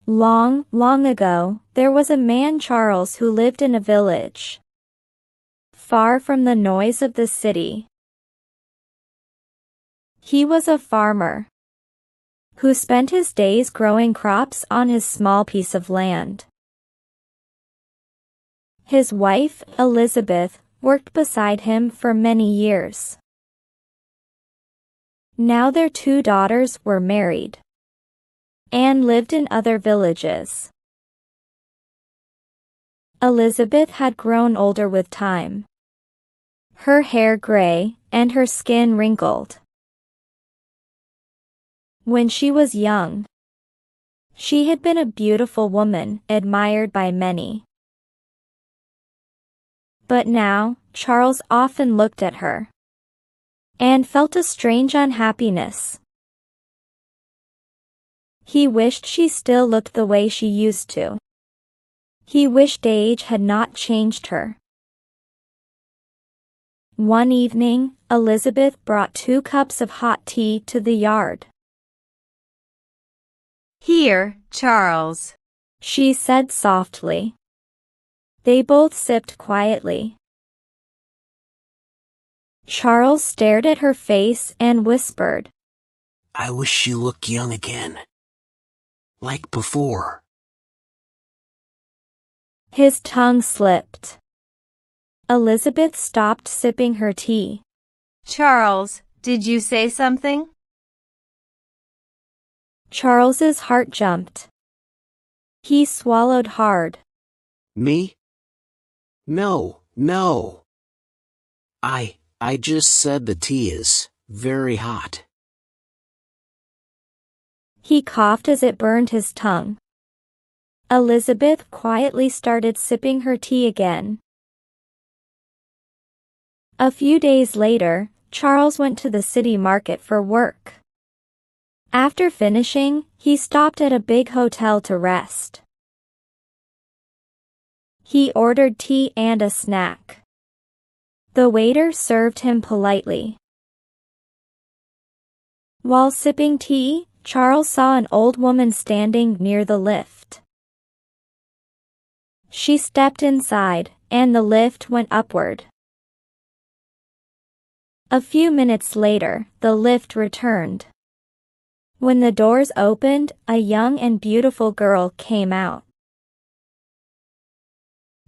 Long, long ago, there was a man Charles who lived in a village, far from the noise of the city. He was a farmer who spent his days growing crops on his small piece of land. His wife, Elizabeth, worked beside him for many years. Now their 2 daughters were married and lived in other villages. Elizabeth had grown older with time, her hair gray and her skin wrinkled. When she was young, she had been a beautiful woman, admired by many. But now, Charles often looked at her and felt a strange unhappiness. He wished she still looked the way she used to. He wished age had not changed her. One evening, Elizabeth brought 2 cups of hot tea to the yard. "Here, Charles," she said softly. They both sipped quietly. Charles stared at her face and whispered, "I wish you looked young again. Like before." His tongue slipped. Elizabeth stopped sipping her tea. "Charles, did you say something?" Charles's heart jumped. He swallowed hard. Me? No, no. I just said the tea is very hot. He coughed as it burned his tongue. Elizabeth quietly started sipping her tea again. A few days later, Charles went to the city market for work. After finishing, he stopped at a big hotel to rest. He ordered tea and a snack. The waiter served him politely. While sipping tea, Charles saw an old woman standing near the lift. She stepped inside, and the lift went upward. A few minutes later, the lift returned. When the doors opened, a young and beautiful girl came out.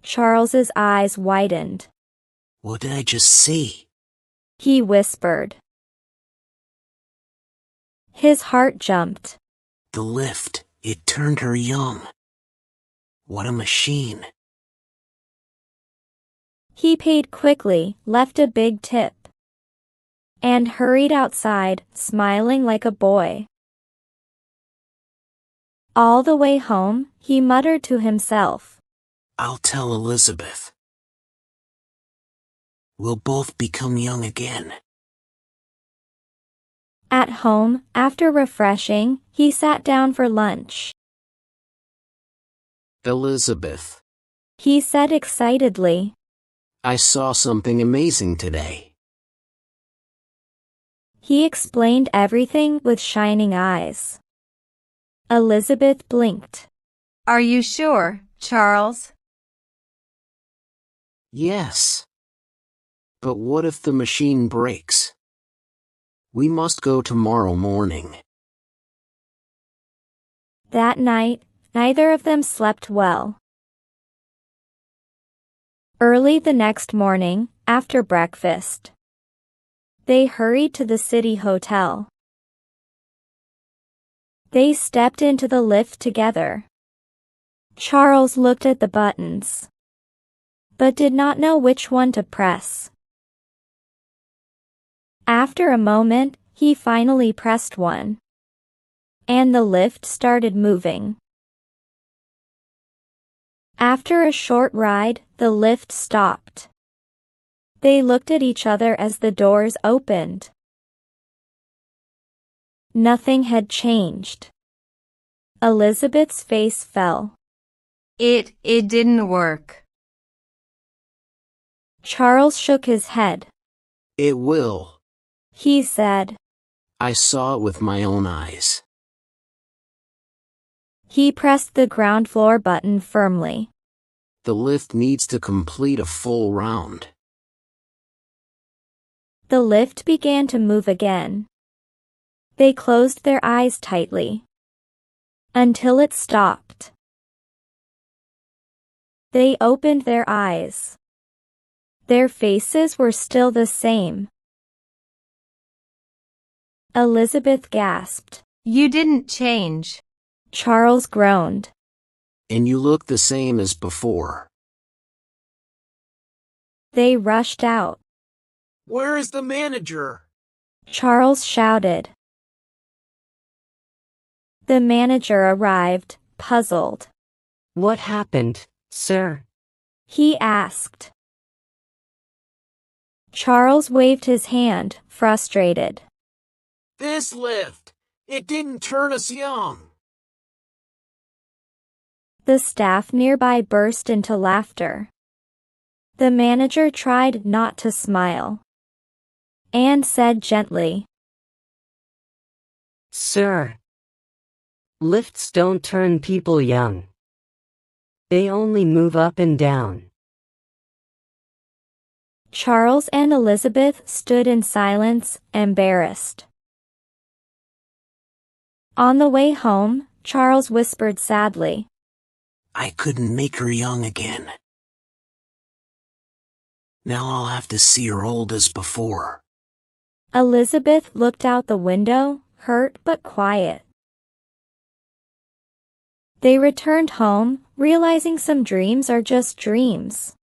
Charles's eyes widened. What did I just see? He whispered. His heart jumped. The lift, it turned her young. What a machine. He paid quickly, left a big tip, and hurried outside, smiling like a boy. All the way home, he muttered to himself, I'll tell Elizabeth. We'll both become young again. At home, after refreshing, he sat down for lunch. Elizabeth, he said excitedly, I saw something amazing today. He explained everything with shining eyes. Elizabeth blinked. Are you sure, Charles? Yes. But what if the machine breaks? We must go tomorrow morning. That night, neither of them slept well. Early the next morning, after breakfast, they hurried to the city hotel. They stepped into the lift together. Charles looked at the buttons, but did not know which one to press. After a moment, he finally pressed one, and the lift started moving. After a short ride, the lift stopped. They looked at each other as the doors opened. Nothing had changed. Elizabeth's face fell. It didn't work. Charles shook his head. It will, he said. I saw it with my own eyes. He pressed the ground floor button firmly. The lift needs to complete a full round. The lift began to move again. They closed their eyes tightly until it stopped. They opened their eyes. Their faces were still the same. Elizabeth gasped. You didn't change. Charles groaned. And you look the same as before. They rushed out. Where is the manager? Charles shouted. The manager arrived, puzzled. What happened, sir? He asked. Charles waved his hand, frustrated. This lift. It didn't turn us young. The staff nearby burst into laughter. The manager tried not to smile. Anne said gently, Sir, lifts don't turn people young. They only move up and down. Charles and Elizabeth stood in silence, embarrassed. On the way home, Charles whispered sadly, I couldn't make her young again. Now I'll have to see her old as before. Elizabeth looked out the window, hurt but quiet. They returned home, realizing some dreams are just dreams.